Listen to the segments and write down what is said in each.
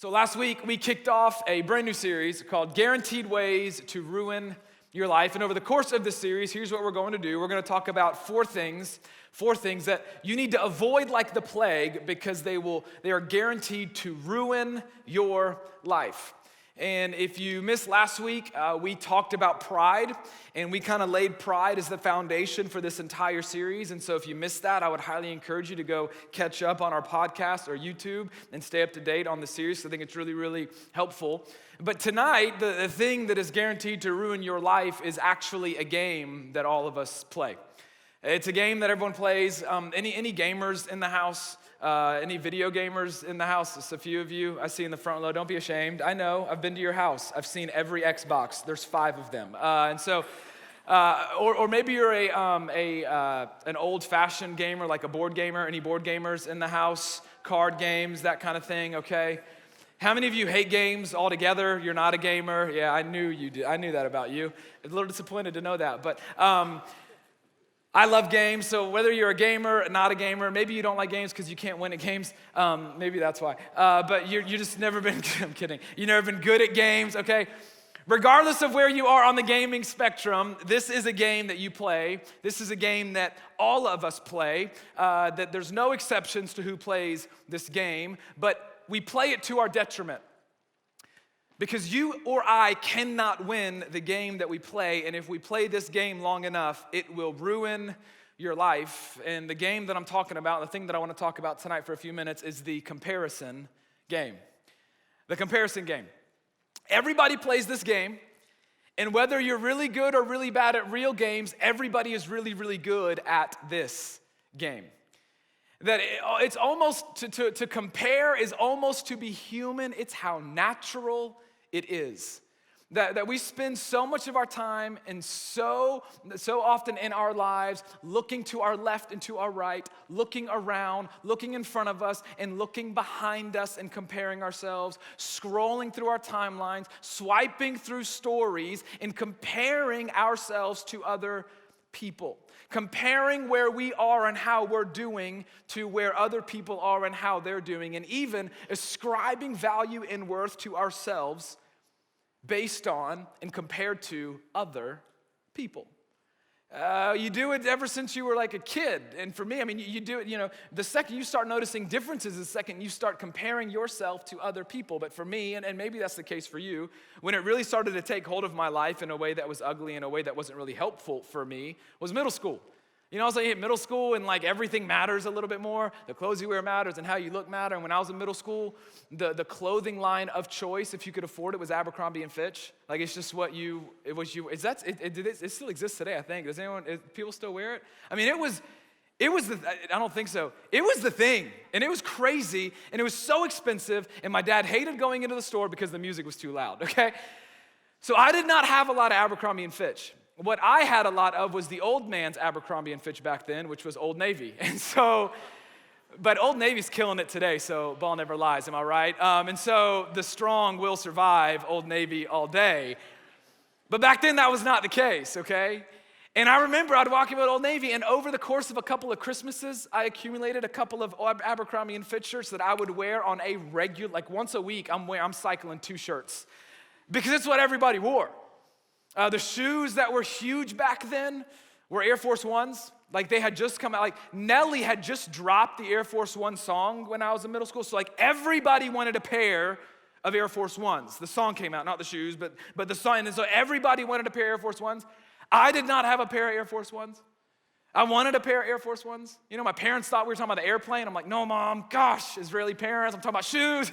So last week, we kicked off a brand new series called Guaranteed Ways to Ruin Your Life. And over the course of this series, here's what we're going to do. We're going to talk about four things that you need to avoid like the plague because they are guaranteed to ruin your life. And if you missed last week, we talked about pride, and we kind of laid pride as the foundation for this entire series. And so if you missed that, I would highly encourage you to go catch up on our podcast or YouTube and stay up to date on the series. I think it's really, really helpful. But tonight, the thing that is guaranteed to ruin your life is actually a game that all of us play. It's a game that everyone plays. Any gamers in the house? Any video gamers in the house? Just a few of you I see in the front row. Don't be ashamed. I know. I've been to your house. I've seen every Xbox. There's 5 of them. Or maybe you're an old-fashioned gamer, like a board gamer. Any board gamers in the house? Card games, that kind of thing. Okay. How many of you hate games altogether? You're not a gamer. Yeah, I knew you did. I knew that about you. I'm a little disappointed to know that, but. I love games, so whether you're a gamer or not a gamer, maybe you don't like games because you can't win at games, maybe that's why. But you just never been, I'm kidding, you've never been good at games, okay? Regardless of where you are on the gaming spectrum, this is a game that you play. This is a game that all of us play, that there's no exceptions to who plays this game, but we play it to our detriment. Because you or I cannot win the game that we play, and if we play this game long enough, it will ruin your life. And the game that I'm talking about, the thing that I want to talk about tonight for a few minutes is the comparison game. The comparison game. Everybody plays this game, and whether you're really good or really bad at real games, everybody is really, really good at this game. That it's almost, to compare is almost to be human. It's how natural it is. That we spend so much of our time and so often in our lives looking to our left and to our right, looking around, looking in front of us and looking behind us and comparing ourselves, scrolling through our timelines, swiping through stories and comparing ourselves to other people. Comparing where we are and how we're doing to where other people are and how they're doing, and even ascribing value and worth to ourselves based on and compared to other people. You do it ever since you were like a kid. And for me, I mean, you do it, the second you start noticing differences, the second you start comparing yourself to other people. But for me, and maybe that's the case for you, when it really started to take hold of my life in a way that was ugly, in a way that wasn't really helpful for me, was middle school. I was like in middle school and like everything matters a little bit more. The clothes you wear matters and how you look matter. And when I was in middle school, the clothing line of choice, if you could afford it, was Abercrombie and Fitch. Like it's just what it still exists today, I think. People still wear it? I mean, I don't think so. It was the thing, and it was crazy, and it was so expensive, and my dad hated going into the store because the music was too loud, okay? So I did not have a lot of Abercrombie and Fitch. What I had a lot of was the old man's Abercrombie and Fitch back then, which was Old Navy. And so, but Old Navy's killing it today, so ball never lies, am I right? And so the strong will survive Old Navy all day. But back then that was not the case, okay? And I remember I'd walk about Old Navy, and over the course of a couple of Christmases, I accumulated a couple of Abercrombie and Fitch shirts that I would wear on a regular, like once a week, I'm cycling 2 shirts. Because it's what everybody wore. The shoes that were huge back then were Air Force Ones. Like they had just come out, like Nelly had just dropped the Air Force One song when I was in middle school. So like everybody wanted a pair of Air Force Ones. The song came out, not the shoes, but the song. And so everybody wanted a pair of Air Force Ones. I did not have a pair of Air Force Ones. I wanted a pair of Air Force Ones. My parents thought we were talking about the airplane. I'm like, no, Mom, gosh, Israeli parents, I'm talking about shoes,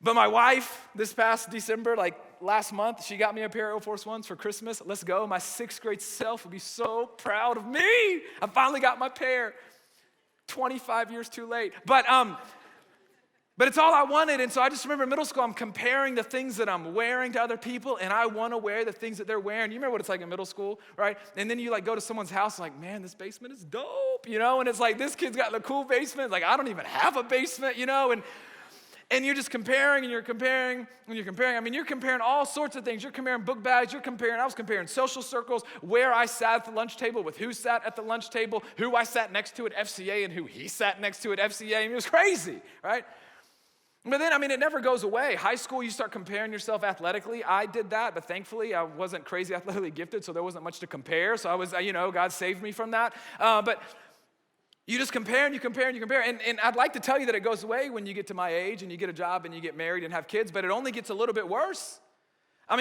But my wife, this past December, like last month, she got me a pair of Air Force Ones for Christmas. Let's go. My 6th grade self would be so proud of me. I finally got my pair. 25 years too late. But it's all I wanted. And so I just remember in middle school, I'm comparing the things that I'm wearing to other people, and I want to wear the things that they're wearing. You remember what it's like in middle school, right? And then you like go to someone's house, like, man, this basement is dope, And it's like, this kid's got the cool basement. Like, I don't even have a basement, And you're just comparing, and you're comparing, and you're comparing. I mean, you're comparing all sorts of things. You're comparing book bags. I was comparing social circles, where I sat at the lunch table with who sat at the lunch table, who I sat next to at FCA, and who he sat next to at FCA. I mean, it was crazy, right? But then, it never goes away. High school, you start comparing yourself athletically. I did that, but thankfully, I wasn't crazy athletically gifted, so there wasn't much to compare. So I was, God saved me from that. But you just compare and you compare and you compare. And I'd like to tell you that it goes away when you get to my age and you get a job and you get married and have kids, but it only gets a little bit worse.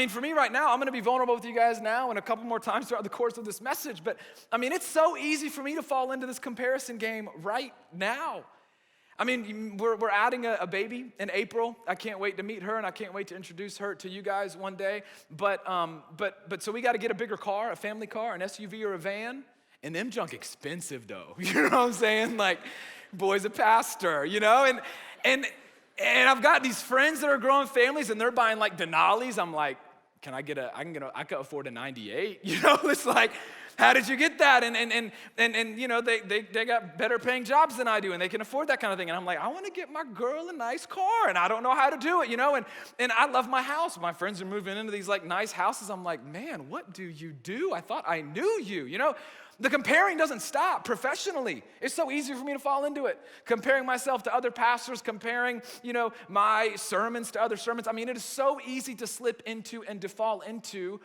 For me right now, I'm going to be vulnerable with you guys now and a couple more times throughout the course of this message. But, it's so easy for me to fall into this comparison game right now. We're adding a baby in April. I can't wait to meet her, and I can't wait to introduce her to you guys one day. But so we got to get a bigger car, a family car, an SUV or a van. And them junk expensive though. You know what I'm saying? Like, boy's a pastor, And I've got these friends that are growing families, and they're buying like Denali's. I'm like, I could afford a 98. It's like, how did you get that? And they got better paying jobs than I do, and they can afford that kind of thing. And I'm like, I want to get my girl a nice car, and I don't know how to do it, And I love my house. My friends are moving into these like nice houses. I'm like, man, what do you do? I thought I knew you, The comparing doesn't stop professionally. It's so easy for me to fall into it. Comparing myself to other pastors, comparing, my sermons to other sermons. It is so easy to slip into and to fall into,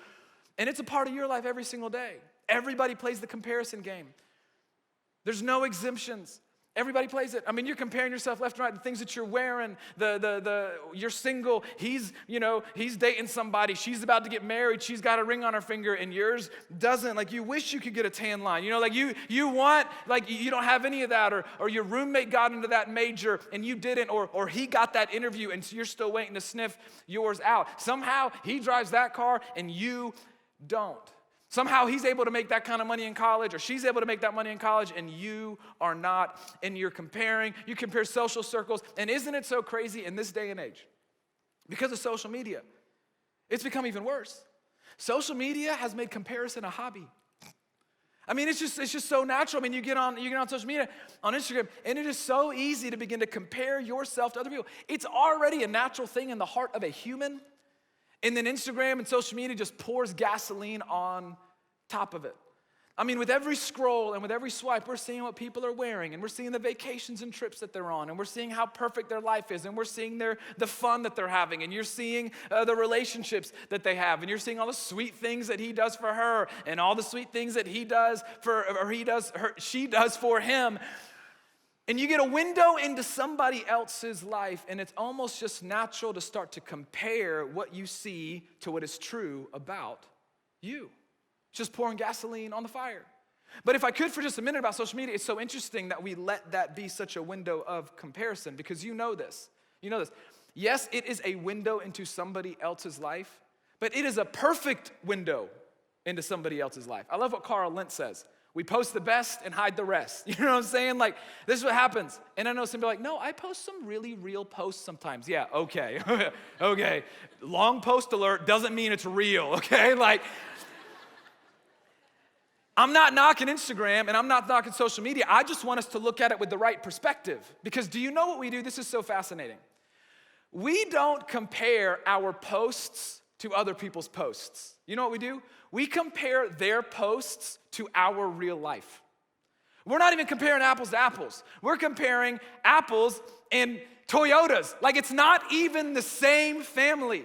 and it's a part of your life every single day. Everybody plays the comparison game. There's no exemptions. Everybody plays it. You're comparing yourself left and right, the things that you're wearing, you're single, he's dating somebody, she's about to get married, she's got a ring on her finger and yours doesn't. Like, you wish you could get a tan line, you want, you don't have any of that, or your roommate got into that major and you didn't, or he got that interview and you're still waiting to sniff yours out. Somehow he drives that car and you don't. Somehow he's able to make that kind of money in college, or she's able to make that money in college, and you are not, and you're comparing. You compare social circles, and isn't it so crazy in this day and age? Because of social media, it's become even worse. Social media has made comparison a hobby. It's just so natural. You get on social media, on Instagram, and it is so easy to begin to compare yourself to other people. It's already a natural thing in the heart of a human. And then Instagram and social media just pours gasoline on top of it. With every scroll and with every swipe, we're seeing what people are wearing, and we're seeing the vacations and trips that they're on, and we're seeing how perfect their life is, and we're seeing the fun that they're having, and you're seeing the relationships that they have, and you're seeing all the sweet things that he does for her, and all the sweet things that she does for him. And you get a window into somebody else's life, and it's almost just natural to start to compare what you see to what is true about you. It's just pouring gasoline on the fire. But if I could for just a minute about social media, it's so interesting that we let that be such a window of comparison, because you know this. Yes, it is a window into somebody else's life, but it is a perfect window into somebody else's life. I love what Carl Lentz says. We post the best and hide the rest. You know what I'm saying? Like, this is what happens. And I know somebody like, no, I post some really real posts sometimes. Yeah, okay. Okay. Long post alert doesn't mean it's real, okay? I'm not knocking Instagram and I'm not knocking social media. I just want us to look at it with the right perspective. Because do you know what we do? This is so fascinating. We don't compare our posts to other people's posts. You know what we do? We compare their posts to our real life. We're not even comparing apples to apples. We're comparing apples and Toyotas. It's not even the same family.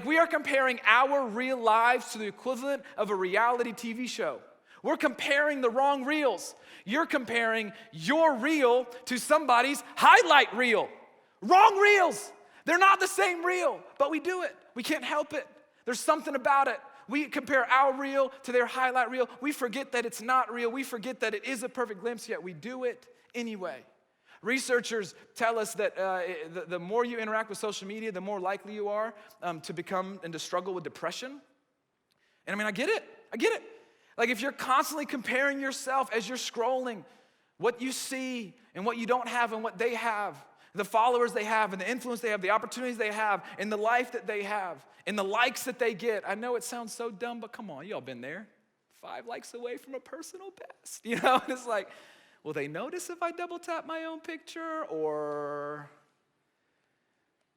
We are comparing our real lives to the equivalent of a reality TV show. We're comparing the wrong reels. You're comparing your reel to somebody's highlight reel. Wrong reels. They're not the same reel, but we do it. We can't help it. There's something about it. We compare our reel to their highlight reel. We forget that it's not real. We forget that it is a perfect glimpse, yet we do it anyway. Researchers tell us that the more you interact with social media, the more likely you are to become and to struggle with depression. And I get it. If you're constantly comparing yourself as you're scrolling, what you see and what you don't have and what they have, the followers they have and the influence they have, the opportunities they have, and the life that they have, and the likes that they get. I know it sounds so dumb, but come on, y'all been there. 5 likes away from a personal best. It's like, will they notice if I double tap my own picture? Or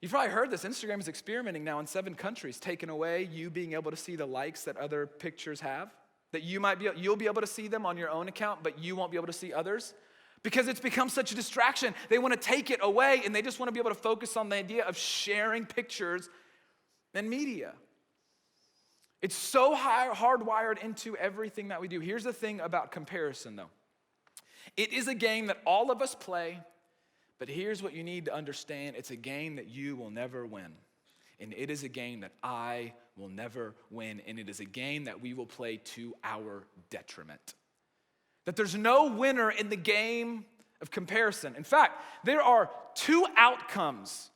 you've probably heard this. Instagram is experimenting now in 7 countries, taking away you being able to see the likes that other pictures have. That you'll be able to see them on your own account, but you won't be able to see others. because it's become such a distraction. They want to take it away, and they just want to be able to focus on the idea of sharing pictures and media. It's so hardwired into everything that we do. Here's the thing about comparison, though. It is a game that all of us play, but here's what you need to understand. It's a game that you will never win. And it is a game that I will never win. And it is a game that we will play to our detriment. That there's no winner in the game of comparison. In fact, there are two outcomes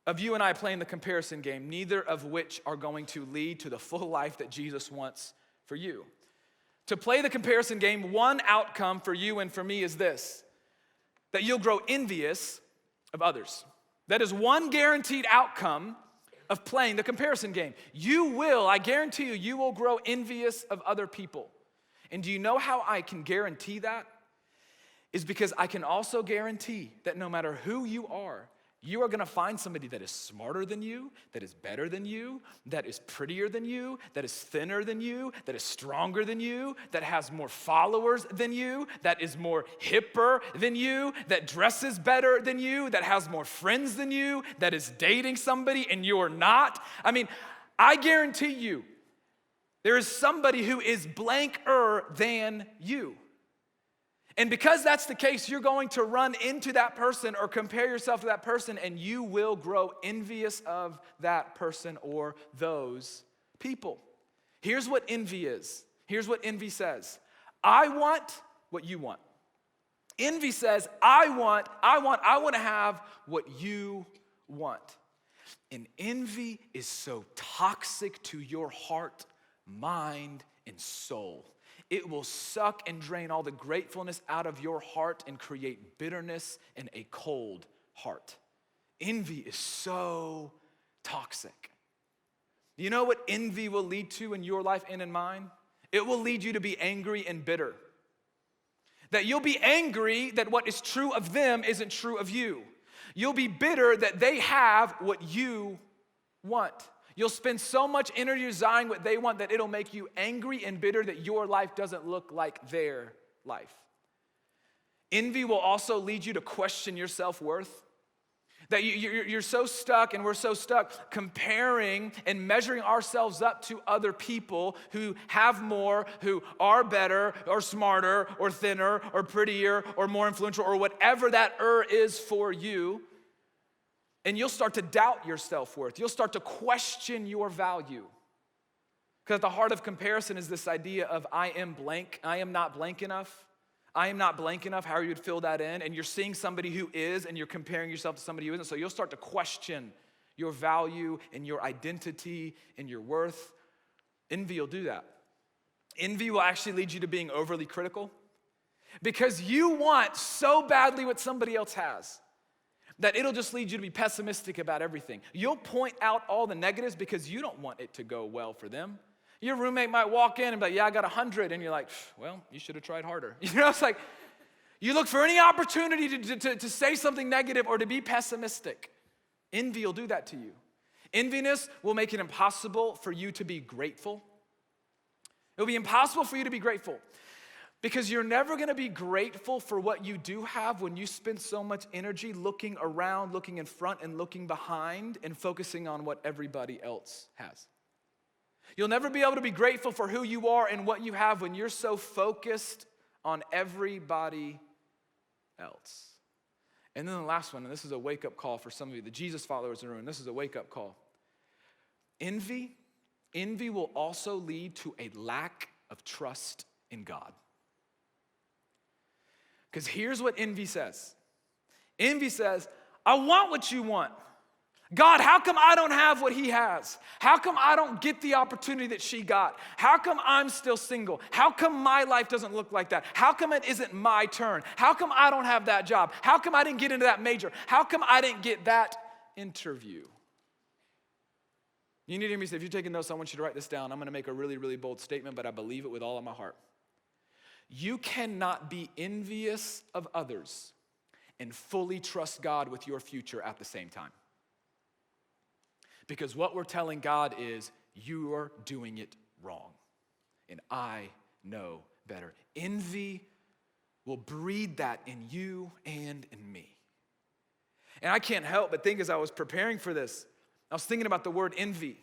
of you and I playing the comparison game, neither of which are going to lead to the full life that Jesus wants for you. To play the comparison game, one outcome for you and for me is this, that you'll grow envious of others. That is one guaranteed outcome of playing the comparison game. You will, I guarantee you, you will grow envious of other people. And do you know how I can guarantee that? Is because I can also guarantee that no matter who you are going to find somebody that is smarter than you, that is better than you, that is prettier than you, that is thinner than you, that is stronger than you, that has more followers than you, that is more hipper than you, that dresses better than you, that has more friends than you, that is dating somebody and you're not. I mean, I guarantee you, there is somebody who is blanker than you. And because that's the case, you're going to run into that person or compare yourself to that person, and you will grow envious of that person or those people. Here's what envy is. Here's what envy says. I want what you want. Envy says, I want to have what you want. And envy is so toxic to your heart, mind, and soul. It will suck and drain all the gratefulness out of your heart and create bitterness and a cold heart. Envy is so toxic. You know what envy will lead to in your life and in mine? It will lead you to be angry and bitter. That you'll be angry that what is true of them isn't true of you. You'll be bitter that they have what you want. You'll spend so much energy desiring what they want that it'll make you angry and bitter that your life doesn't look like their life. Envy will also lead you to question your self-worth. That you're so stuck, and we're so stuck comparing and measuring ourselves up to other people who have more, who are better or smarter or thinner or prettier or more influential or whatever that is for you. And you'll start to doubt your self-worth. You'll start to question your value. Because at the heart of comparison is this idea of I am blank, I am not blank enough. I am not blank enough, however you'd fill that in. And you're seeing somebody who is, and you're comparing yourself to somebody who isn't. So you'll start to question your value and your identity and your worth. Envy will do that. Envy will actually lead you to being overly critical. Because you want so badly what somebody else has, that it'll just lead you to be pessimistic about everything. You'll point out all the negatives because you don't want it to go well for them. Your roommate might walk in and be like, yeah, I got 100. And you're like, well, you should have tried harder. You know, it's like, you look for any opportunity to say something negative or to be pessimistic. Envy will do that to you. Enviness will make it impossible for you to be grateful. It'll be impossible for you to be grateful. Because you're never going to be grateful for what you do have when you spend so much energy looking around, looking in front, and looking behind, and focusing on what everybody else has. You'll never be able to be grateful for who you are and what you have when you're so focused on everybody else. And then the last one, and this is a wake-up call for some of you, the Jesus followers in the room, this is a wake-up call. Envy will also lead to a lack of trust in God. Because here's what envy says. Envy says, I want what you want. God, how come I don't have what he has? How come I don't get the opportunity that she got? How come I'm still single? How come my life doesn't look like that? How come it isn't my turn? How come I don't have that job? How come I didn't get into that major? How come I didn't get that interview? You need to hear me say, if you're taking notes, I want you to write this down. I'm going to make a really, really bold statement, but I believe it with all of my heart. You cannot be envious of others and fully trust God with your future at the same time. Because what we're telling God is, you're doing it wrong, and I know better. Envy will breed that in you and in me. And I can't help but think as I was preparing for this, I was thinking about the word envy.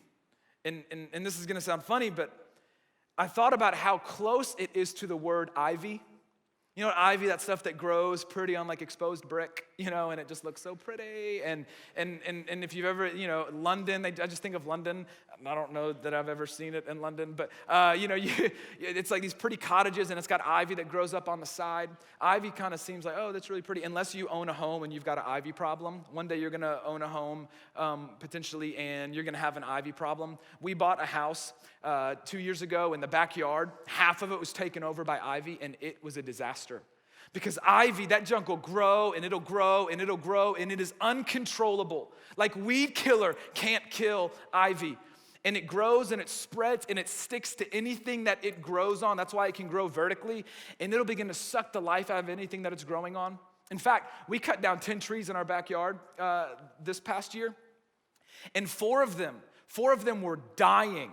And this is gonna sound funny, but I thought about how close it is to the word ivy. You know, ivy, that stuff that grows pretty on like exposed brick, and it just looks so pretty. And if you've ever, London, I just think of London. I don't know that I've ever seen it in London, but it's like these pretty cottages and it's got ivy that grows up on the side. Ivy kind of seems like, oh, that's really pretty, unless you own a home and you've got an ivy problem. One day you're gonna own a home potentially and you're gonna have an ivy problem. We bought a house 2 years ago in the backyard. Half of it was taken over by ivy and it was a disaster. Because ivy, that junk will grow and it'll grow and it'll grow and it is uncontrollable. Like weed killer can't kill ivy. And it grows and it spreads and it sticks to anything that it grows on. That's why it can grow vertically. And it'll begin to suck the life out of anything that it's growing on. In fact, we cut down 10 trees in our backyard this past year. And four of them were dying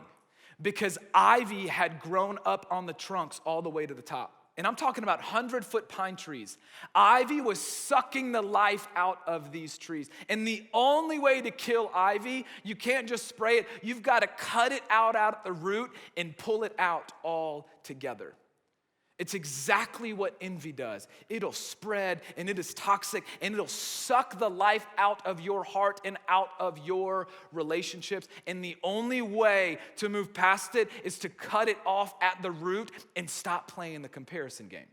because ivy had grown up on the trunks all the way to the top. And I'm talking about 100-foot pine trees. Ivy was sucking the life out of these trees. And the only way to kill ivy, you can't just spray it. You've got to cut it out at the root and pull it out all together. It's exactly what envy does. It'll spread and it is toxic and it'll suck the life out of your heart and out of your relationships. And the only way to move past it is to cut it off at the root and stop playing the comparison game.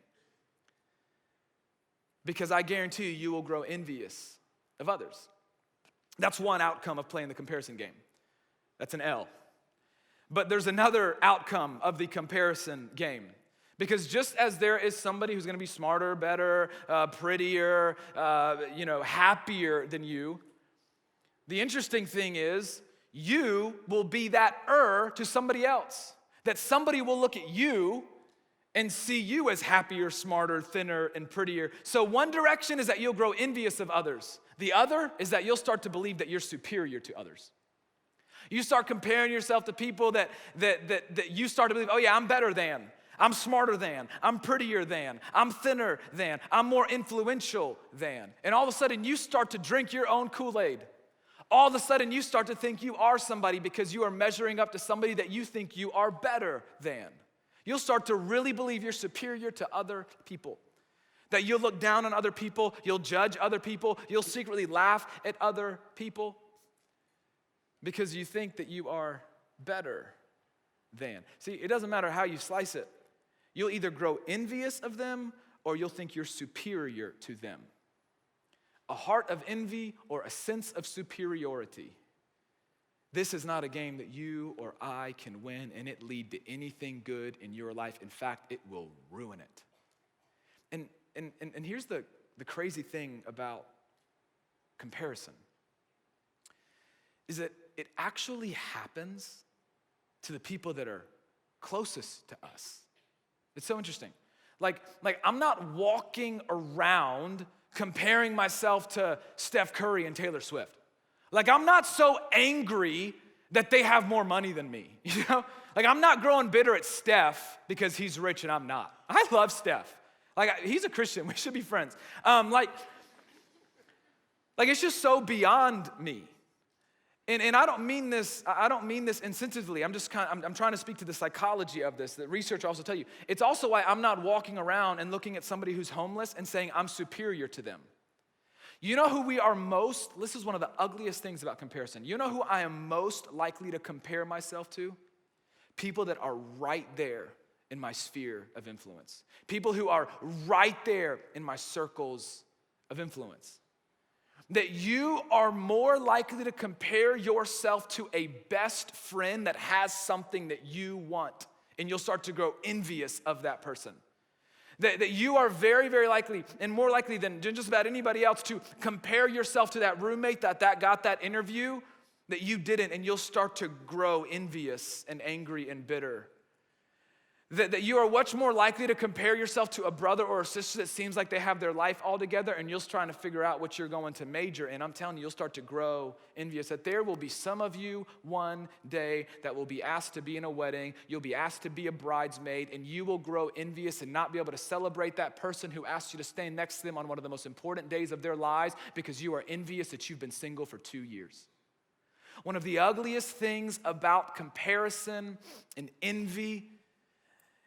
Because I guarantee you will grow envious of others. That's one outcome of playing the comparison game. That's an L. But there's another outcome of the comparison game. Because just as there is somebody who's going to be smarter, better, prettier, happier than you, the interesting thing is you will be that to somebody else. That somebody will look at you and see you as happier, smarter, thinner, and prettier. So one direction is that you'll grow envious of others. The other is that you'll start to believe that you're superior to others. You start comparing yourself to people that you start to believe, oh yeah, I'm better than. I'm smarter than, I'm prettier than, I'm thinner than, I'm more influential than. And all of a sudden you start to drink your own Kool-Aid. All of a sudden you start to think you are somebody because you are measuring up to somebody that you think you are better than. You'll start to really believe you're superior to other people. That you'll look down on other people, you'll judge other people, you'll secretly laugh at other people because you think that you are better than. See, it doesn't matter how you slice it. You'll either grow envious of them or you'll think you're superior to them. A heart of envy or a sense of superiority. This is not a game that you or I can win and it lead to anything good in your life. In fact, it will ruin it. And here's the crazy thing about comparison is that it actually happens to the people that are closest to us. It's so interesting. Like I'm not walking around comparing myself to Steph Curry and Taylor Swift. Like I'm not so angry that they have more money than me, Like I'm not growing bitter at Steph because he's rich and I'm not. I love Steph. Like he's a Christian, we should be friends. Like it's just so beyond me. And I don't mean this insensitively. I'm trying to speak to the psychology of this. The research also tell you. It's also why I'm not walking around and looking at somebody who's homeless and saying I'm superior to them. You know who we are this is one of the ugliest things about comparison. You know who I am most likely to compare myself to? People that are right there in my sphere of influence. People who are right there in my circles of influence. That you are more likely to compare yourself to a best friend that has something that you want, and you'll start to grow envious of that person. That you are very, very likely, and more likely than just about anybody else, to compare yourself to that roommate that got that interview that you didn't, and you'll start to grow envious and angry and bitter. That you are much more likely to compare yourself to a brother or a sister that seems like they have their life all together, and you're trying to figure out what you're going to major in. I'm telling you, you'll start to grow envious. That there will be some of you one day that will be asked to be in a wedding, you'll be asked to be a bridesmaid, and you will grow envious and not be able to celebrate that person who asked you to stand next to them on one of the most important days of their lives because you are envious that you've been single for 2 years. One of the ugliest things about comparison and envy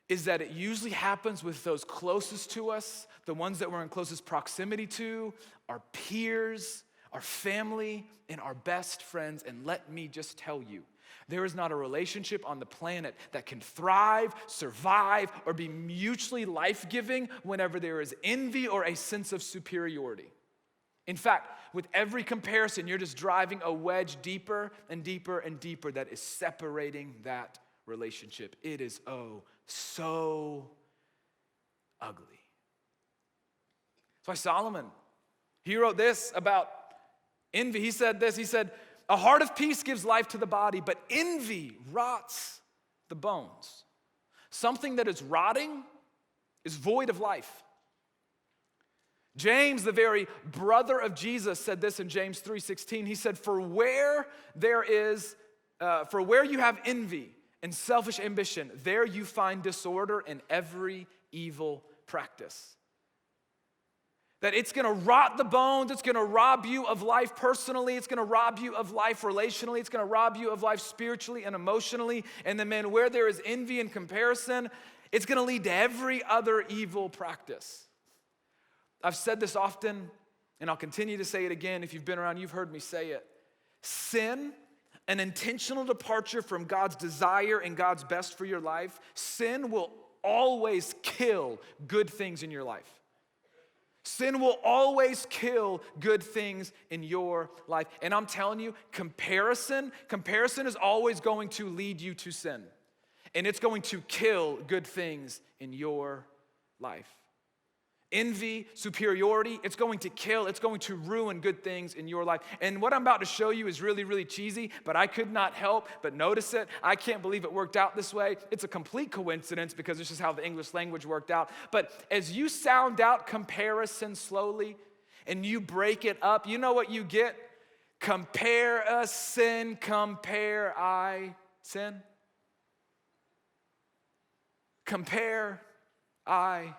is that it usually happens with those closest to us, the ones that we're in closest proximity to, our peers, our family, and our best friends. And let me just tell you, there is not a relationship on the planet that can thrive, survive, or be mutually life-giving whenever there is envy or a sense of superiority. In fact, with every comparison, you're just driving a wedge deeper and deeper and deeper that is separating that relationship. It is so ugly. That's why Solomon, he wrote this about envy. He said this, he said, a heart of peace gives life to the body, but envy rots the bones. Something that is rotting is void of life. James, the very brother of Jesus, said this in James 3:16. He said, for where you have envy and selfish ambition, there you find disorder in every evil practice. That it's gonna rot the bones, it's gonna rob you of life personally, it's gonna rob you of life relationally, it's gonna rob you of life spiritually and emotionally. And then, man, where there is envy and comparison, it's gonna lead to every other evil practice. I've said this often, and I'll continue to say it again. If you've been around, you've heard me say it. Sin, an intentional departure from God's desire and God's best for your life, sin will always kill good things in your life. Sin will always kill good things in your life. And I'm telling you, comparison is always going to lead you to sin. And it's going to kill good things in your life. Envy, superiority, it's going to kill, it's going to ruin good things in your life. And what I'm about to show you is really, really cheesy, but I could not help but notice it. I can't believe it worked out this way. It's a complete coincidence because this is how the English language worked out. But as you sound out comparison slowly and you break it up, you know what you get? Compare a sin, compare I sin. Compare I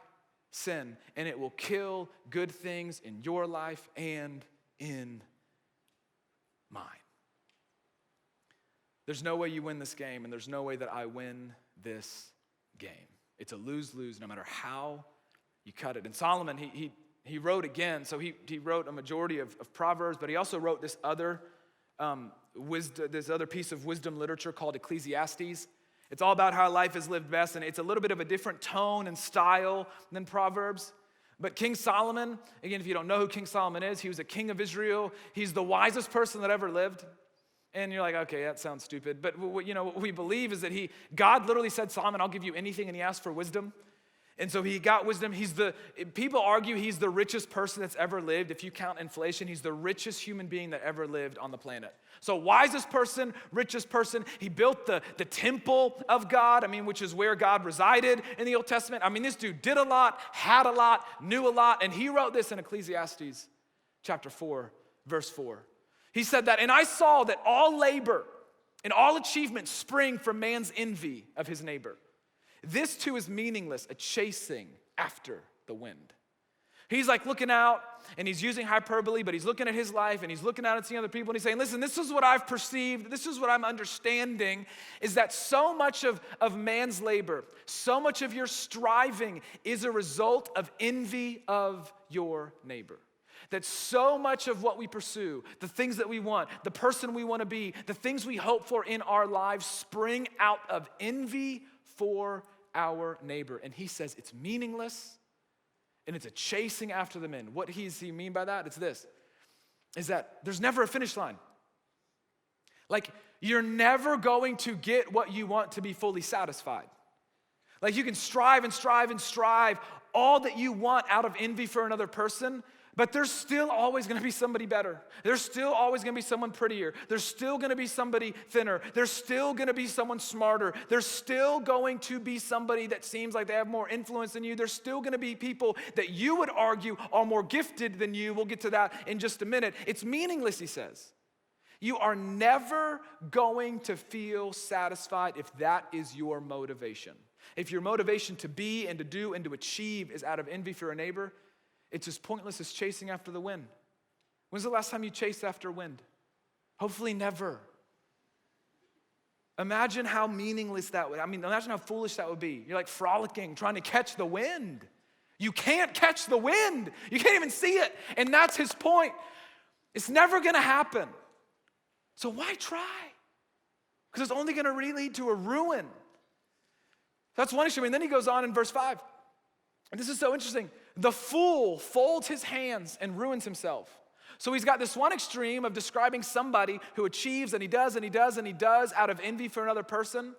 sin, and it will kill good things in your life and in mine. There's no way you win this game, and there's no way that I win this game. It's a lose-lose no matter how you cut it. And Solomon, he wrote again, so he wrote a majority of Proverbs, but he also wrote this other piece of wisdom literature called Ecclesiastes. It's all about how life is lived best, and it's a little bit of a different tone and style than Proverbs. But King Solomon, again, if you don't know who King Solomon is, he was a king of Israel. He's the wisest person that ever lived. And you're like, okay, that sounds stupid. But what we believe is that God literally said, Solomon, I'll give you anything, and he asked for wisdom. And so he got wisdom. People argue he's the richest person that's ever lived. If you count inflation, he's the richest human being that ever lived on the planet. So wisest person, richest person. He built the temple of God, which is where God resided in the Old Testament. This dude did a lot, had a lot, knew a lot. And he wrote this in Ecclesiastes chapter 4, verse 4. He said that, and I saw that all labor and all achievement spring from man's envy of his neighbor. This too is meaningless, a chasing after the wind. He's like looking out, and he's using hyperbole, but he's looking at his life, and he's looking out and seeing other people, and he's saying, listen, this is what I've perceived, this is what I'm understanding, is that so much of man's labor, so much of your striving is a result of envy of your neighbor. That so much of what we pursue, the things that we want, the person we want to be, the things we hope for in our lives spring out of envy for our neighbor. And he says it's meaningless and it's a chasing after the men. What does he mean by that? It's this, is that there's never a finish line. Like, you're never going to get what you want to be fully satisfied. Like, you can strive and strive and strive all that you want out of envy for another person, But there's still always gonna be somebody better. There's still always gonna be someone prettier. There's still gonna be somebody thinner. There's still gonna be someone smarter. There's still going to be somebody that seems like they have more influence than you. There's still gonna be people that you would argue are more gifted than you. We'll get to that in just a minute. It's meaningless, he says. You are never going to feel satisfied if that is your motivation. If your motivation to be and to do and to achieve is out of envy for your neighbor, it's as pointless as chasing after the wind. When's the last time you chased after wind? Hopefully never. Imagine how meaningless that would, imagine how foolish that would be. You're like frolicking, trying to catch the wind. You can't catch the wind. You can't even see it. And that's his point. It's never gonna happen. So why try? Because it's only gonna lead to a ruin. That's one issue. And then he goes on in verse 5. And this is so interesting. The fool folds his hands and ruins himself. So he's got this one extreme of describing somebody who achieves and he does and he does and he does out of envy for another person.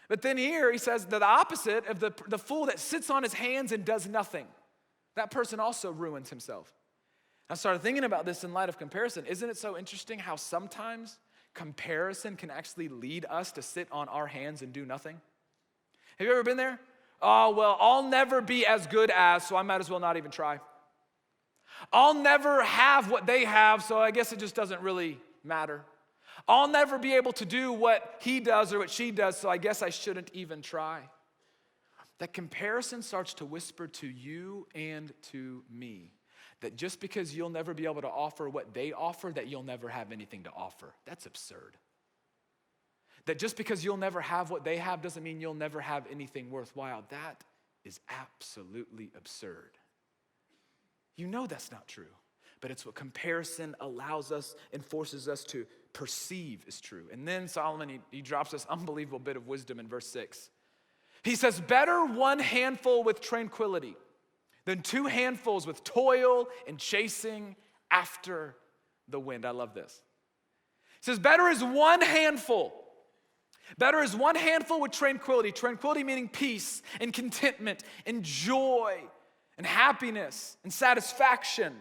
But then here he says that the opposite of the fool that sits on his hands and does nothing. That person also ruins himself. I started thinking about this in light of comparison. Isn't it so interesting how sometimes comparison can actually lead us to sit on our hands and do nothing? Have you ever been there? Oh, well, I'll never be as good as, so I might as well not even try. I'll never have what they have, so I guess it just doesn't really matter. I'll never be able to do what he does or what she does, so I guess I shouldn't even try. That comparison starts to whisper to you and to me that just because you'll never be able to offer what they offer, that you'll never have anything to offer. That's absurd. That just because you'll never have what they have doesn't mean you'll never have anything worthwhile. That is absolutely absurd. You know that's not true, but it's what comparison allows us and forces us to perceive is true. And then Solomon, he drops this unbelievable bit of wisdom in verse 6. He says, better one handful with tranquility than two handfuls with toil and chasing after the wind. I love this. He says, better is one handful. Better is one handful with tranquility. Tranquility meaning peace and contentment and joy and happiness and satisfaction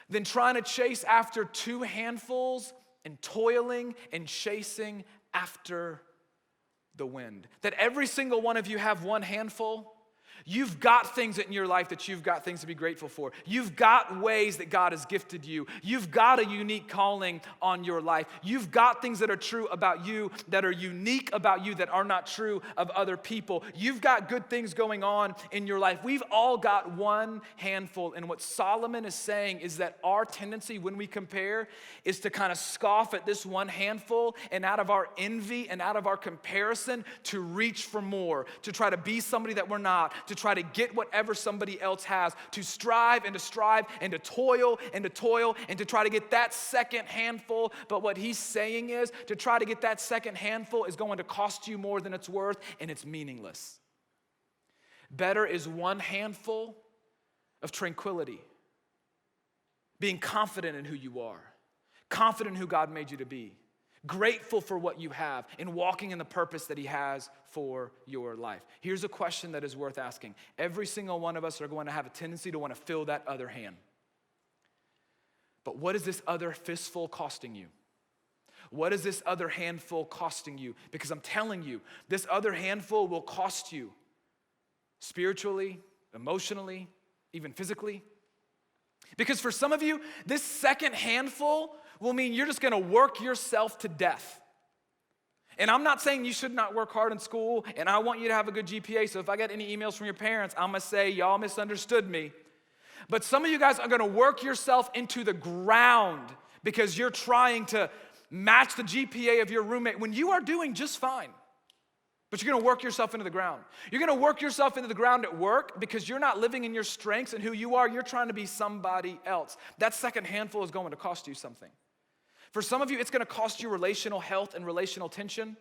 than trying to chase after two handfuls and toiling and chasing after the wind. That every single one of you have one handful. You've got things in your life that you've got things to be grateful for. You've got ways that God has gifted you. You've got a unique calling on your life. You've got things that are true about you, that are unique about you, that are not true of other people. You've got good things going on in your life. We've all got one handful. And what Solomon is saying is that our tendency when we compare is to kind of scoff at this one handful, and out of our envy and out of our comparison to reach for more, to try to be somebody that we're not, to try to get whatever somebody else has, to strive and to toil and to try to get that second handful. But what he's saying is to try to get that second handful is going to cost you more than it's worth, and it's meaningless. Better is one handful of tranquility, being confident in who you are, confident in who God made you to be, grateful for what you have, and walking in the purpose that he has for your life. Here's a question that is worth asking. Every single one of us are going to have a tendency to want to fill that other hand. But what is this other fistful costing you? What is this other handful costing you? Because I'm telling you, this other handful will cost you spiritually, emotionally, even physically. Because for some of you, this second handful will mean you're just gonna work yourself to death. And I'm not saying you should not work hard in school, and I want you to have a good GPA, so if I get any emails from your parents, I'm gonna say, y'all misunderstood me. But some of you guys are gonna work yourself into the ground because you're trying to match the GPA of your roommate when you are doing just fine. But you're gonna work yourself into the ground. You're gonna work yourself into the ground at work because you're not living in your strengths and who you are. You're trying to be somebody else. That second handful is going to cost you something. For some of you, it's gonna cost you relational health and relational tension,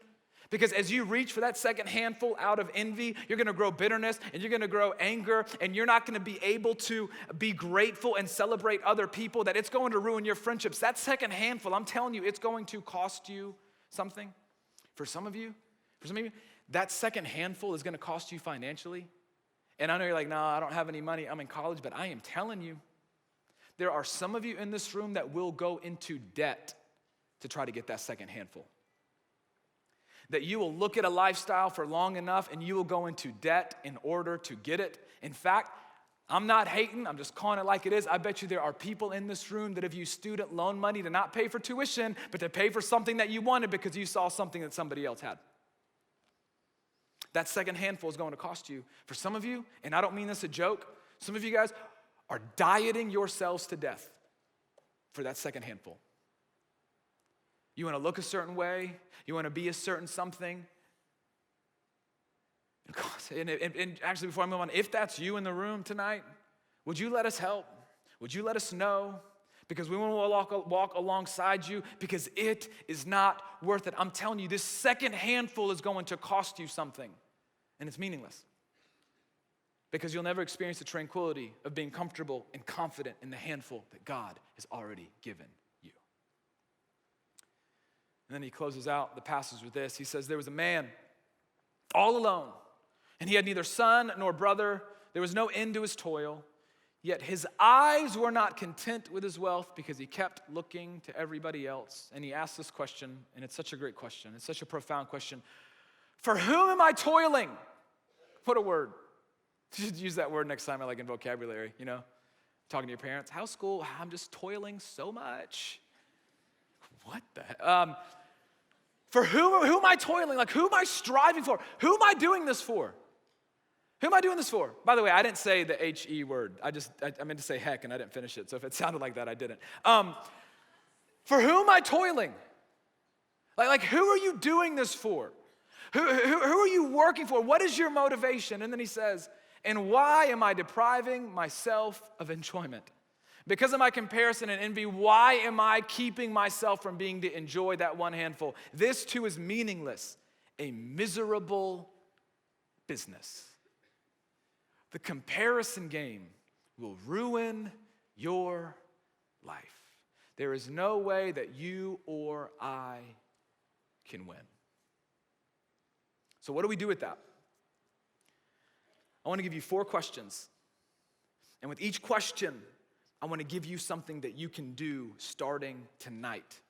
because as you reach for that second handful out of envy, you're gonna grow bitterness and you're gonna grow anger, and you're not gonna be able to be grateful and celebrate other people, that it's going to ruin your friendships. That second handful, I'm telling you, it's going to cost you something. For some of you, that second handful is gonna cost you financially. And I know you're like, no, I don't have any money, I'm in college, but I am telling you, there are some of you in this room that will go into debt to try to get that second handful. That you will look at a lifestyle for long enough and you will go into debt in order to get it. In fact, I'm not hating, I'm just calling it like it is. I bet you there are people in this room that have used student loan money to not pay for tuition, but to pay for something that you wanted because you saw something that somebody else had. That second handful is going to cost you. For some of you, and I don't mean this a joke, some of you guys are dieting yourselves to death for that second handful. You want to look a certain way, you want to be a certain something. And actually, before I move on, if that's you in the room tonight, would you let us help? Would you let us know? Because we want to walk alongside you, because it is not worth it. I'm telling you, this second handful is going to cost you something, and it's meaningless. Because you'll never experience the tranquility of being comfortable and confident in the handful that God has already given you. And then he closes out the passage with this. He says, there was a man all alone, and he had neither son nor brother. There was no end to his toil. Yet his eyes were not content with his wealth because he kept looking to everybody else. And he asked this question, and it's such a great question. It's such a profound question. For whom am I toiling? What a word. You should use that word next time, like in vocabulary, you know? Talking to your parents. How's school? I'm just toiling so much. What the heck? For who am I toiling? Like, who am I striving for? Who am I doing this for? Who am I doing this for? By the way, I didn't say the H-E word. I meant to say heck, and I didn't finish it. So if it sounded like that, I didn't. For who am I toiling? Like who are you doing this for? Who are you working for? What is your motivation? And then he says, and why am I depriving myself of enjoyment? Because of my comparison and envy, why am I keeping myself from being to enjoy that one handful? This too is meaningless, a miserable business. The comparison game will ruin your life. There is no way that you or I can win. So what do we do with that? I want to give you 4 questions. And with each question, I want to give you something that you can do starting tonight.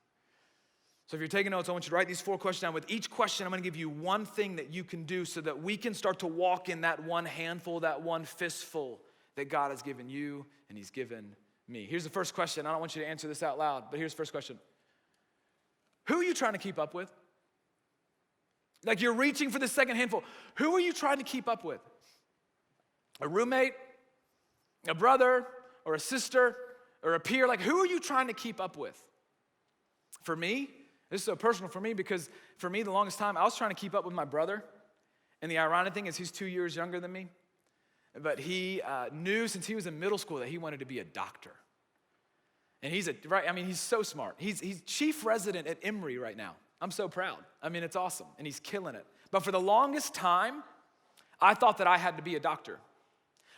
So if you're taking notes, I want you to write these 4 questions down. With each question, I'm going to give you one thing that you can do so that we can start to walk in that one handful, that one fistful that God has given you and he's given me. Here's the first question. I don't want you to answer this out loud, but here's the first question. Who are you trying to keep up with? Like you're reaching for the second handful. Who are you trying to keep up with? A roommate, a brother, or a sister, or a peer? Like, who are you trying to keep up with? For me, this is so personal for me because for me, the longest time, I was trying to keep up with my brother. And the ironic thing is he's 2 years younger than me. But he knew since he was in middle school that he wanted to be a doctor. And he's so smart. He's chief resident at Emory right now. I'm so proud. I mean, it's awesome. And he's killing it. But for the longest time, I thought that I had to be a doctor.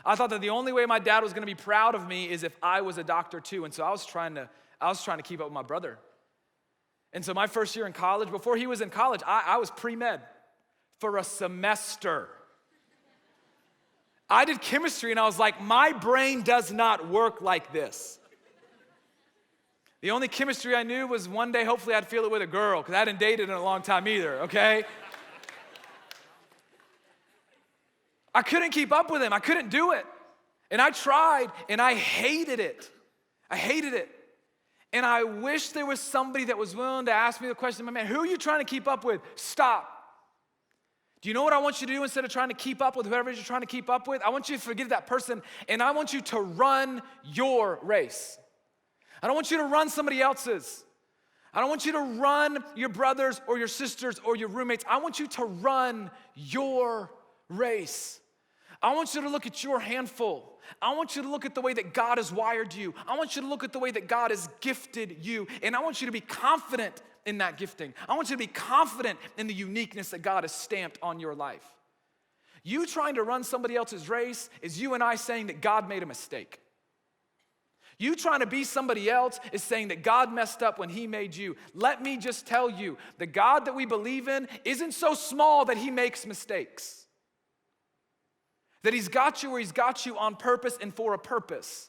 I thought that the only way my dad was going to be proud of me is if I was a doctor too. And so I was trying to keep up with my brother. And so my first year in college, before he was in college, I was pre-med for a semester. I did chemistry and I was like, my brain does not work like this. The only chemistry I knew was one day, hopefully I'd feel it with a girl, because I hadn't dated in a long time either, okay? I couldn't keep up with him. I couldn't do it. And I tried, and I hated it. I hated it. And I wish there was somebody that was willing to ask me the question, man, who are you trying to keep up with? Stop. Do you know what I want you to do instead of trying to keep up with whoever it is you're trying to keep up with? I want you to forgive that person, and I want you to run your race. I don't want you to run somebody else's. I don't want you to run your brothers or your sisters or your roommates. I want you to run your race. I want you to look at your handful. I want you to look at the way that God has wired you. I want you to look at the way that God has gifted you. And I want you to be confident in that gifting. I want you to be confident in the uniqueness that God has stamped on your life. You trying to run somebody else's race is you and I saying that God made a mistake. You trying to be somebody else is saying that God messed up when he made you. Let me just tell you, the God that we believe in isn't so small that he makes mistakes. That he's got you where he's got you on purpose and for a purpose.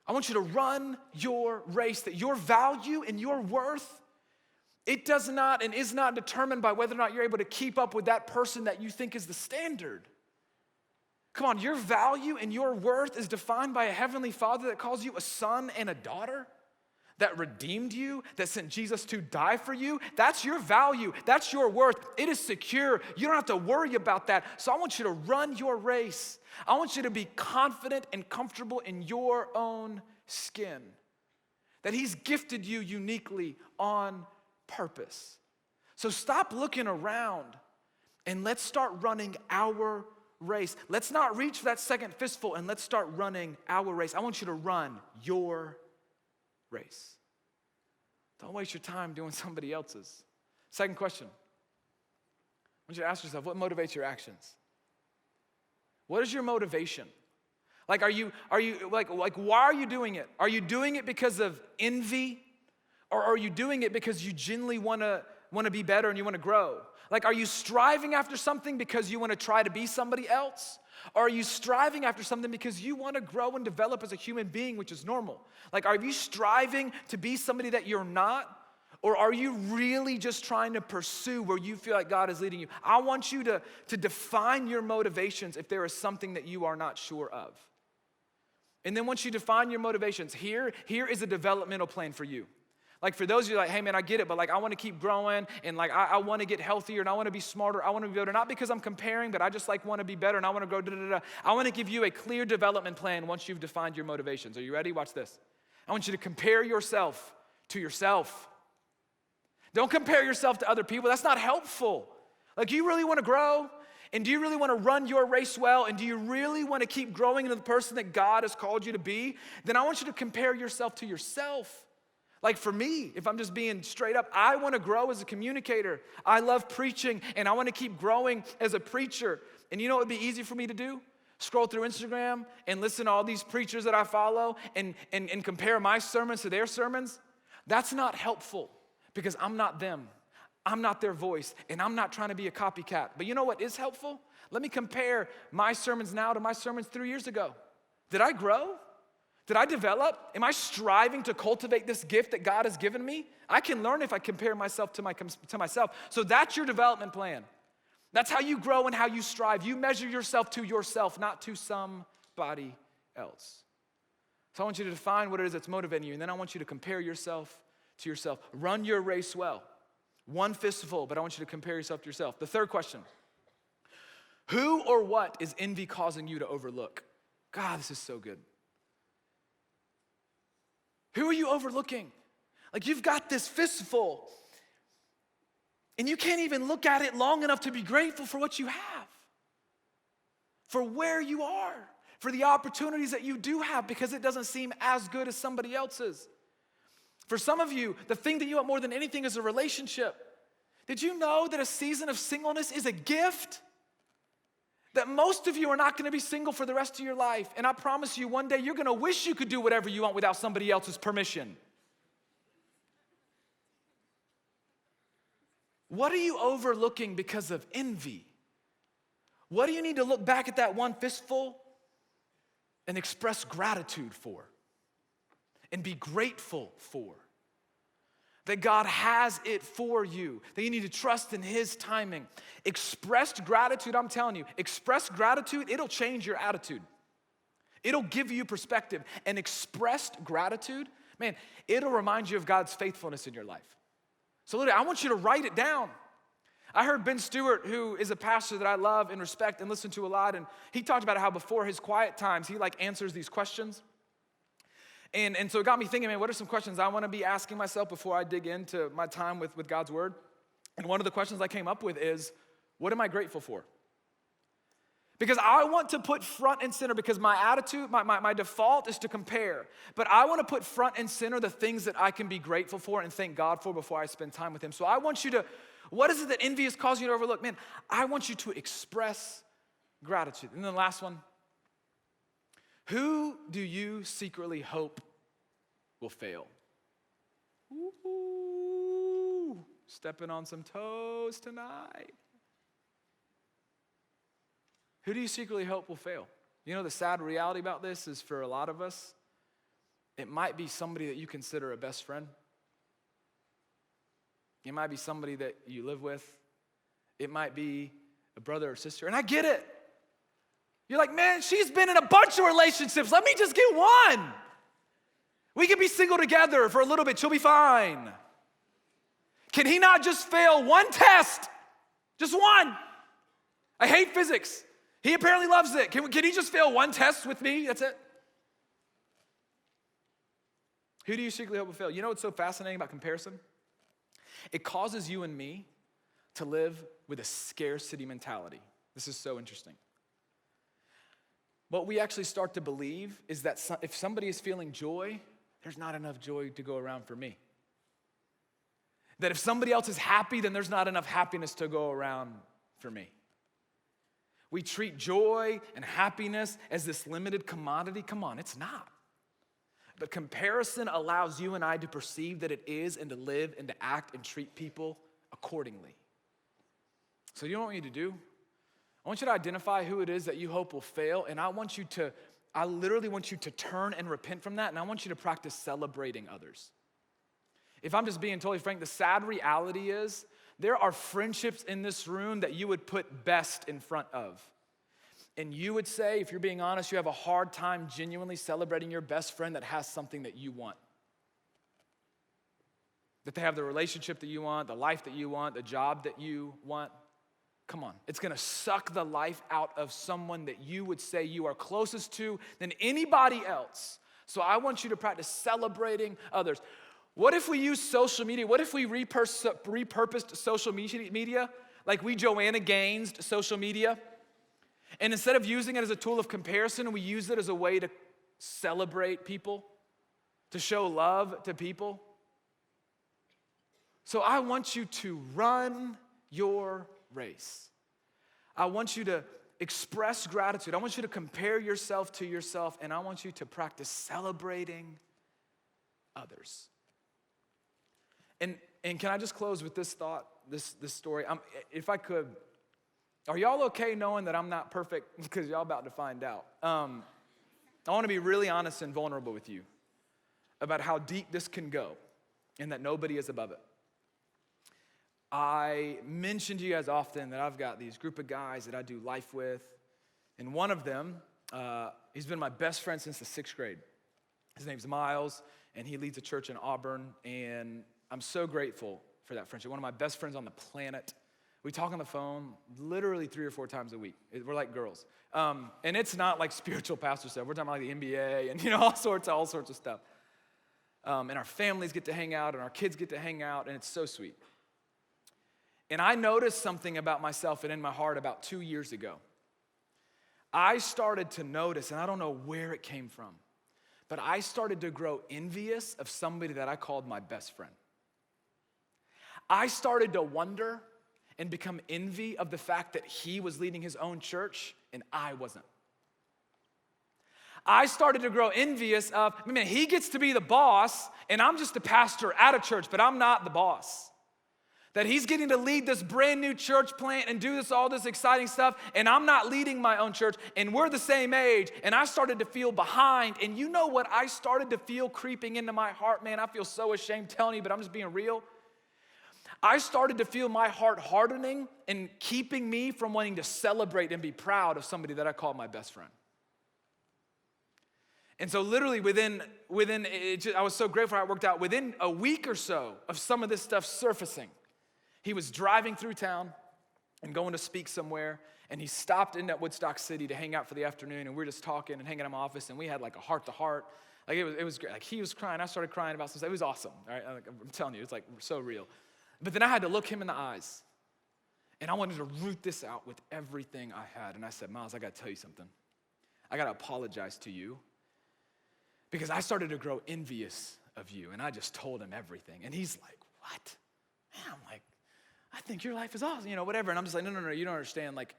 I want you to run your race, that your value and your worth, it does not and is not determined by whether or not you're able to keep up with that person that you think is the standard. Come on, your value and your worth is defined by a heavenly Father that calls you a son and a daughter, that redeemed you, that sent Jesus to die for you. That's your value. That's your worth. It is secure. You don't have to worry about that. So I want you to run your race. I want you to be confident and comfortable in your own skin, that He's gifted you uniquely on purpose. So stop looking around and let's start running our race. Let's not reach for that second fistful and let's start running our race. I want you to run your race. Don't waste your time doing somebody else's. Second question. I want you to ask yourself, what motivates your actions? What is your motivation? Like, are you like why are you doing it? Are you doing it because of envy? Or are you doing it because you genuinely want to be better and you want to grow? Like, are you striving after something because you want to try to be somebody else? Or are you striving after something because you want to grow and develop as a human being, which is normal? Like, are you striving to be somebody that you're not? Or are you really just trying to pursue where you feel like God is leading you? I want you to define your motivations if there is something that you are not sure of. And then once you define your motivations, here is a developmental plan for you. Like, for those of you like, hey man, I get it, but like I want to keep growing and like I want to get healthier and I want to be smarter, I want to be better, not because I'm comparing, but I just like want to be better and I want to grow, I want to give you a clear development plan once you've defined your motivations. Are you ready? Watch this. I want you to compare yourself to yourself. Don't compare yourself to other people. That's not helpful. Like, do you really want to grow? And do you really want to run your race well? And do you really want to keep growing into the person that God has called you to be? Then I want you to compare yourself to yourself. Like, for me, if I'm just being straight up, I want to grow as a communicator. I love preaching, and I want to keep growing as a preacher. And you know what would be easy for me to do? Scroll through Instagram and listen to all these preachers that I follow and compare my sermons to their sermons. That's not helpful because I'm not them. I'm not their voice, and I'm not trying to be a copycat. But you know what is helpful? Let me compare my sermons now to my sermons 3 years ago. Did I grow? Did I develop? Am I striving to cultivate this gift that God has given me? I can learn if I compare myself to myself. So that's your development plan. That's how you grow and how you strive. You measure yourself to yourself, not to somebody else. So I want you to define what it is that's motivating you, and then I want you to compare yourself to yourself. Run your race well. One fistful, but I want you to compare yourself to yourself. The third question, who or what is envy causing you to overlook? God, this is so good. Who are you overlooking? Like, you've got this fistful, and you can't even look at it long enough to be grateful for what you have, for where you are, for the opportunities that you do have, because it doesn't seem as good as somebody else's. For some of you, the thing that you want more than anything is a relationship. Did you know that a season of singleness is a gift? That most of you are not going to be single for the rest of your life. And I promise you, one day you're going to wish you could do whatever you want without somebody else's permission. What are you overlooking because of envy? What do you need to look back at that one fistful and express gratitude for? And be grateful for? That God has it for you, that you need to trust in His timing. Expressed gratitude, I'm telling you, expressed gratitude, it'll change your attitude. It'll give you perspective. And expressed gratitude, man, it'll remind you of God's faithfulness in your life. So literally, I want you to write it down. I heard Ben Stewart, who is a pastor that I love and respect and listen to a lot, and he talked about how before his quiet times, he answers these questions. And so it got me thinking, man, what are some questions I want to be asking myself before I dig into my time with God's word? And one of the questions I came up with is, what am I grateful for? Because I want to put front and center, because my attitude, my default is to compare. But I want to put front and center the things that I can be grateful for and thank God for before I spend time with Him. So I want you to, what is it that envy is causing you to overlook? Man, I want you to express gratitude. And then the last one, who do you secretly hope will fail? Ooh, stepping on some toes tonight. Who do you secretly hope will fail? You know, the sad reality about this is, for a lot of us, It might be somebody that you consider a best friend. It might be somebody that you live with. It might be a brother or sister. And I get it. You're like, man, she's been in a bunch of relationships. Let me just get one. We can be single together for a little bit. She'll be fine. Can he not just fail one test? Just one. I hate physics. He apparently loves it. Can he just fail one test with me? That's it. Who do you secretly hope will fail? You know what's so fascinating about comparison? It causes you and me to live with a scarcity mentality. This is so interesting. What we actually start to believe is that if somebody is feeling joy, there's not enough joy to go around for me. That if somebody else is happy, then there's not enough happiness to go around for me. We treat joy and happiness as this limited commodity. Come on, it's not. But comparison allows you and I to perceive that it is and to live and to act and treat people accordingly. So you know what I want you to do? I want you to identify who it is that you hope will fail, and I literally want you to turn and repent from that, and I want you to practice celebrating others. If I'm just being totally frank, the sad reality is there are friendships in this room that you would put best in front of. And you would say, if you're being honest, you have a hard time genuinely celebrating your best friend that has something that you want. That they have the relationship that you want, the life that you want, the job that you want. Come on, it's gonna suck the life out of someone that you would say you are closest to than anybody else. So I want you to practice celebrating others. What if we use social media? What if we repurposed social media like we Joanna Gaines'd social media? And instead of using it as a tool of comparison, we use it as a way to celebrate people, to show love to people. So I want you to run your race. I want you to express gratitude. I want you to compare yourself to yourself, and I want you to practice celebrating others. And can I just close with this thought, this story? If I could, are y'all okay knowing that I'm not perfect? Because y'all about to find out. I want to be really honest and vulnerable with you about how deep this can go and that nobody is above it. I mention to you guys often that I've got these group of guys that I do life with, and one of them, he's been my best friend since the 6th grade. His name's Miles, and he leads a church in Auburn, and I'm so grateful for that friendship. One of my best friends on the planet. We talk on the phone literally 3 or 4 times a week. We're like girls. And it's not like spiritual pastor stuff. We're talking about like the NBA and all sorts of stuff. And our families get to hang out and our kids get to hang out, and it's so sweet. And I noticed something about myself and in my heart about 2 years ago. I started to notice, and I don't know where it came from, but I started to grow envious of somebody that I called my best friend. I started to wonder and become envy of the fact that he was leading his own church and I wasn't. I started to grow envious of, man, he gets to be the boss and I'm just a pastor at a church, but I'm not the boss. That he's getting to lead this brand new church plant and do all this exciting stuff, and I'm not leading my own church, and we're the same age, and I started to feel behind, and you know what I started to feel creeping into my heart, man? I feel so ashamed telling you, but I'm just being real. I started to feel my heart hardening and keeping me from wanting to celebrate and be proud of somebody that I called my best friend. And so literally I was so grateful how it worked out. Within a week or so of some of this stuff surfacing, he was driving through town and going to speak somewhere, and he stopped in at Woodstock City to hang out for the afternoon, and we were just talking and hanging out in my office, and we had like a heart-to-heart. Like it was great. Like he was crying, I started crying about some stuff. It was awesome, all right? I'm telling you, it's like so real. But then I had to look him in the eyes, and I wanted to root this out with everything I had. And I said, Miles, I got to tell you something. I got to apologize to you because I started to grow envious of you, and I just told him everything. And he's like, what? Man, I'm like, I think your life is awesome, whatever. And I'm just like, no, you don't understand. Like,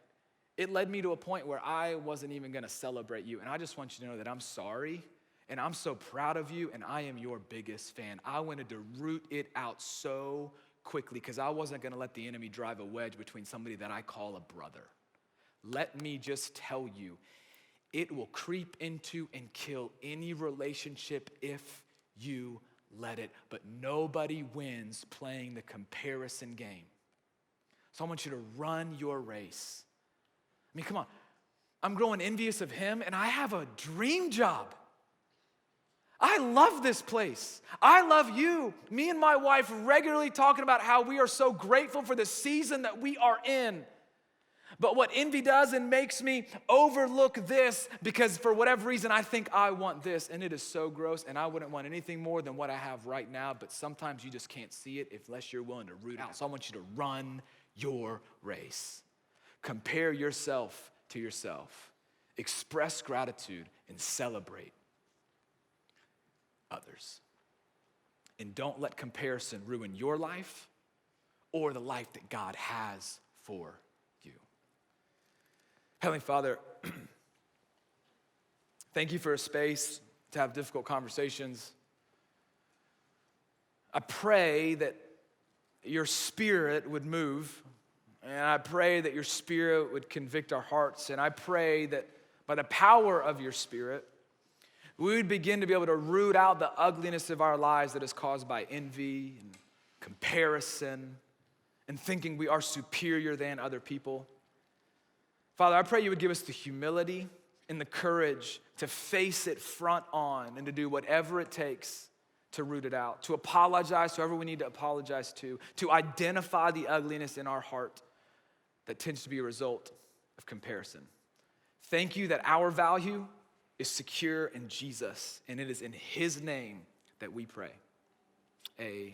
it led me to a point where I wasn't even going to celebrate you. And I just want you to know that I'm sorry, and I'm so proud of you, and I am your biggest fan. I wanted to root it out so quickly because I wasn't going to let the enemy drive a wedge between somebody that I call a brother. Let me just tell you, It will creep into and kill any relationship if you let it. But nobody wins playing the comparison game. So I want you to run your race. I mean, come on. I'm growing envious of him, and I have a dream job. I love this place. I love you. Me and my wife regularly talking about how we are so grateful for the season that we are in. But what envy does and makes me overlook this because for whatever reason I think I want this, and it is so gross, and I wouldn't want anything more than what I have right now, but sometimes you just can't see it unless you're willing to root it out. So I want you to run your race. Compare yourself to yourself. Express gratitude and celebrate others. And don't let comparison ruin your life or the life that God has for you. Heavenly Father, thank you for a space to have difficult conversations. I pray that your Spirit would move, and I pray that your Spirit would convict our hearts, and I pray that by the power of your Spirit, we would begin to be able to root out the ugliness of our lives that is caused by envy and comparison and thinking we are superior than other people. Father, I pray you would give us the humility and the courage to face it front on and to do whatever it takes to root it out, to apologize to whoever we need to apologize to identify the ugliness in our heart that tends to be a result of comparison. Thank you that our value is secure in Jesus, and it is in his name that we pray. Amen.